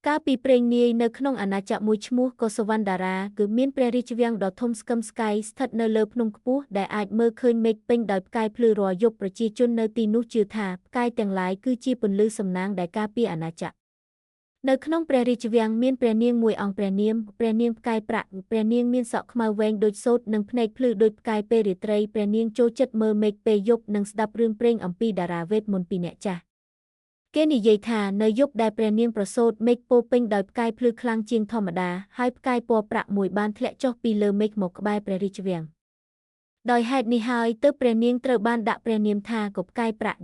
កាលពីព្រេងនាយនៅក្នុងអាណាចក្រមួយឈ្មោះកុសវណ្ណតារាគឺមានព្រះរាជវាំងដ៏ធំស្កឹមស្កៃស្ថិតនៅលើភ្នំខ្ពស់ដែលអាចមើលឃើញមេឃពេញដោយផ្កាយភ្លឺរាល់យប់ប្រជាជននៅទីនោះជឿថាផ្កាយទាំងឡាយគឺជាពន្លឺសំណាងដែលការពារអាណាចក្រនៅក្នុងព្រះរាជវាំងមានព្រះនាងមួយអង្គព្រះនាមផ្កាយប្រាក់ព្រះនាងមានសក់ខ្មៅវែងដូចសូត្រនិងភ្នែកភ្លឺដូចផ្កាយពេលរាត្រីព្រះនាងចូលចិត្តមើលមេឃពេលយប់និងស្ដាប់រឿងព្រេងអំពីតារាវេទមន្តពីរនាក់ចាស់គេនិយាយថានៅយប់ដែលព្រះនាងប្រសូតមេឃពោពេញដោយផ្កាយភ្លឺខ្លាំងជាងធម្មតាហើយផ្កាយពណ៌ប្រាក់មួយបានធ្លាក់ចុះពីលើមេឃមកក្បែរព្រះរាជវាំងដោយហេតុនេះហើយទើបព្រះនាងត្រូវបានដាក់ព្រះនាមថាកុផ្កាយប្រាក់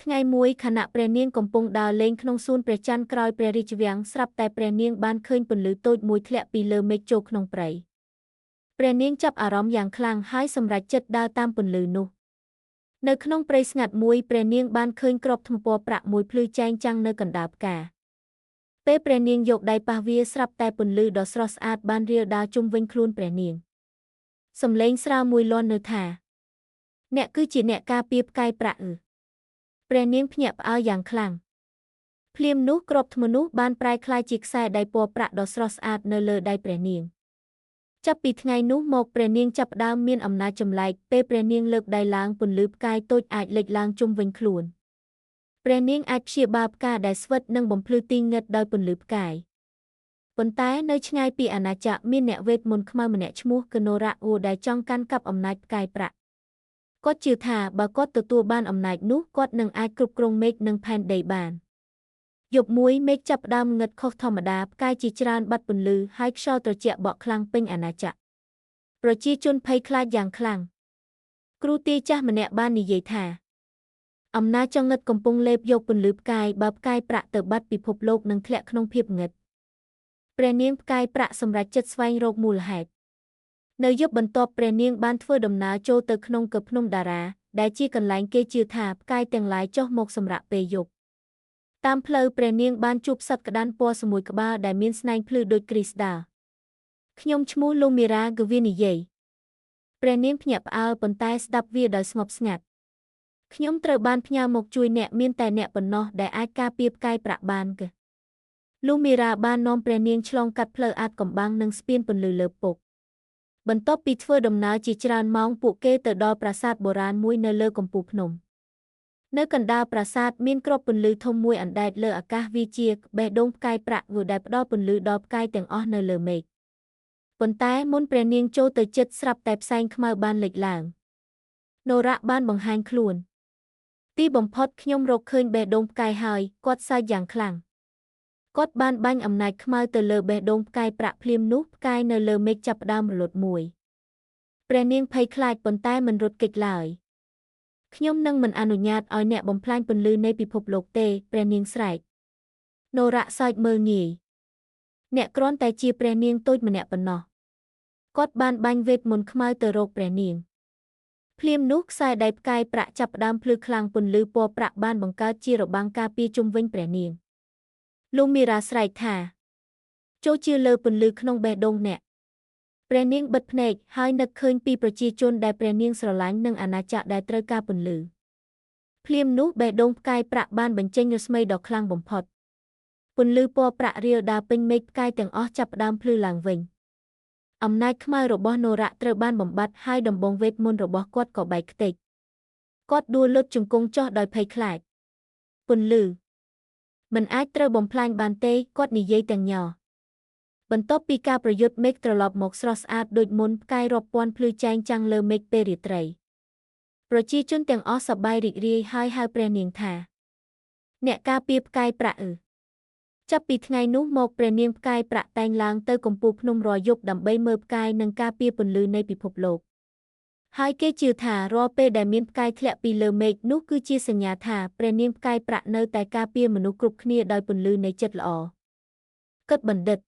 ថ្ងៃមួយខណៈព្រះនាងកំពុងដើរលេងក្នុងសួនព្រះច័ន្ទក្រោយព្រះរាជវាំងស្រាប់តែព្រះនាងបានឃើញពន្លឺតូចមួយធ្លាក់ពីលើមេឃចូលក្នុងព្រៃព្រះនាងចាប់អារម្មណ៍យ៉ាងខ្លាំងហើយសម្រេចចិត្តដើរតាមពន្លឺនោះនៅក្នុងព្រៃស្ងាត់មួយព្រះនាងបានឃើញគ្រាប់ថ្មពណ៌ប្រាក់មួយភ្លឺចែងចាំងនៅកណ្ដាលផ្កាពេលព្រះនាងយកដៃប៉ះវាស្រាប់តែពន្លឺដ៏ស្រស់ស្អាតបានរាលដាលជុំវិញខ្លួនព្រះនាងសំឡេងស្រាលមួយលាន់នៅថាអ្នកគឺជាអ្នកការពារផ្កាយប្រាក់ព្រះនាងភ្ញាក់ផ្អើលយ៉ាងខ្លាំងភ្លាមនោះគ្រាប់ថ្មនោះបានប្រែក្លាយជាខ្សែដៃពណ៌ប្រាក់ដ៏ស្រស់ស្អាតនៅលើដៃព្រះនាងចាប់ពីថ្ងៃនោះមកព្រះនាងចាប់ផ្ដើមមានអំណាចចម្លែកពេលព្រះនាងលើកដៃឡើងពន្លឺផ្កាយតូចអាចលេចឡើងជុំវិញខ្លួនព្រះនាងអាចព្យាបាលផ្កាដែលស្វិតនិងបំភ្លឺទីងឹតដោយពន្លឺផ្កាយប៉ុន្តែនៅឆ្ងាយពីអាណាចក្រមានអ្នកវេទមន្តខ្មៅម្នាក់ឈ្មោះកណូរ៉ាអូដែលចង់កាន់កាប់អំណាចផ្កាយប្រាក់គាត់ជឿថាបើគាត់ទទួលបានអំណាចនោះគាត់នឹងអាចគ្រប់គ្រងមេឃនិងផែនដីបានយប់មួយមេឃចាប់ផ្ដើមងឹតខុសធម្មតាផ្កាយជាច្រើនបាត់ពន្លឺហើយខ្យល់ត្រជាក់បក់ខ្លាំងពេញអាណាចក្រប្រជាជនភ័យខ្លាចយ៉ាងខ្លាំងគ្រូទាយចាស់ម្នាក់បាននិយាយថាអំណាចចង្រិតកំពុងលេបយកពន្លឺផ្កាយបើផ្កាយប្រាក់ទៅបាត់ពិភពលោកនឹងធ្លាក់ក្នុងភាពងឹតព្រះនាងផ្កាយប្រាក់សម្រេចចិត្តស្វែងរកមូលហេតុនៅយប់បន្ទាប់ព្រះនាងបានធ្វើដំណើរចូលទៅក្នុងកភ្នំតារាដែលជាកន្លែងគេជឿថាផ្កាយទាំងឡាយចុះមកសម្រាកពេលយប់តាមផ្លូវព្រះនាងបានជួបសត្វក្តាន់ពណ៌សមួយក្បាលដែលមានស្នែងភ្លឺដូចគ្រីស្តាល់ខ្ញុំឈ្មោះលូមីរ៉ាគឺវានិយាយព្រះនាងភ្ញាក់ផ្អើលប៉ុន្តែស្ដាប់វាដោយស្ងប់ស្ងាត់ខ្ញុំត្រូវបានផ្ញើមកជួយអ្នកមានតែអ្នកប៉ុណ្ណោះដែលអាចការពារផ្កាយប្រាក់បានគឺលូមីរ៉ាបាននាំព្រះនាងឆ្លងកាត់ផ្លូវអាថ៌កំបាំងនិងស្ពានពន្លឺលើពុកបន្ទាប់ពីធ្វើដំណើរជាច្រើនម៉ោងពួកគេទៅដល់ប្រាសាទបុរាណមួយនៅលើកំពូលភ្នំនៅកណ្ដាលប្រាសាទមានគ្រាប់ពន្លឺធំមួយអណ្ដែតលើអាកាសវាជាបេះដូងផ្កាយប្រាក់ដែលផ្ដល់ពន្លឺដល់ផ្កាយទាំងអស់នៅលើមេឃប៉ុន្តែមុនព្រះនាងចូលទៅជិតស្រាប់តែផ្សែងខ្មៅបានលេចឡើងណូរ៉ាបានបង្ហាញខ្លួនទីបំផុតខ្ញុំរកឃើញបេះដូងផ្កាយហើយគាត់សើចយ៉ាងខ្លាំងគាត់បានបាញ់អំណាចខ្មៅទៅលើបេះដូងផ្កាយប្រាក់ភ្លាមនោះផ្កាយនៅលើមេឃចាប់ផ្ដើមរលត់មួយព្រះនាងភ័យខ្លាចប៉ុន្តែមិនរត់គេចឡើយខ្ញុំនឹងមិនអនុញ្ញាតឲ្យអ្នកបំផ្លាញពន្លឺនៃពិភពលោកទេព្រះនាងស្រែកណូរ៉ាសើចមើលងាយអ្នកគ្រាន់តែជាព្រះនាងតូចម្នាក់ប៉ុណ្ណោះគាត់បានបាញ់វេទមន្តខ្មៅទៅរកព្រះនាងភ្លាមនោះខ្សែដៃផ្កាយប្រាក់ចាប់ផ្ដើមភ្លឺខ្លាំងពន្លឺពណ៌ប្រាក់បានបង្កើតជារបាំងការពារជុំវិញព្រះនាងលូមីរ៉ាស្រែកថាចូលជឿលើពន្លឺក្នុងបេះដូងអ្នកព្រះនាងបិទភ្នែកហើយនឹកឃើញពីប្រជាជនដែលព្រះនាងស្រឡាញ់និងអាណាចក្រដែលត្រូវការពន្លឺភ្លាមនោះបេះដូងផ្កាយប្រាក់បានបញ្ចេញរស្មីដ៏ខ្លាំងបំផុតពន្លឺពណ៌ប្រាក់រាលដាលពេញមេឃផ្កាយទាំងអស់ចាប់ផ្ដើមភ្លឺឡើងវិញអំណាចខ្មៅរបស់ណូរ៉ាត្រូវបានបំបត្តិហើយដំបងវេទមន្តរបស់គាត់ក៏បែកខ្ទេចគាត់ដួលលុតជង្គង់ចុះដោយភ័យខ្លាចពន្លឺមិនអាចត្រូវបំផ្លាញបានទេគាត់និយាយទាំងញ័របន្ទាប់ពីការប្រយុទ្ធមេឃត្រឡប់មកស្រស់ស្អាតដូចមុនផ្កាយរាប់ពាន់ភ្លឺចែងចាំងលើមេឃពេលរាត្រីប្រជាជនទាំងអស់សប្បាយរីករាយហើយហៅព្រះនាងថាអ្នកការពារផ្កាយប្រាក់ចាប់ពីថ្ងៃនោះមកព្រះនាងផ្កាយប្រាក់តែងឡើងទៅកំពូលភ្នំរាល់យប់ដើម្បីមើលផ្កាយនិងការពារពន្លឺនៃពិភពលោកហើយគេជឿថារាល់ពេលដែលមានផ្កាយធ្លាក់ពីលើមេឃនោះគឺជាសញ្ញាថាព្រះនាងផ្កាយប្រាក់នៅតែការពារមនុស្សគ្រប់គ្នាដោយពន្លឺនៃចិត្តល្អគិតបណ្ឌិត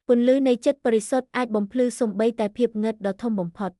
ពន្លឺនៃចិត្តបរិសុទ្ធអាចបំភ្លឺសូម្បីតែភាពងឹតដ៏ធំបំផុត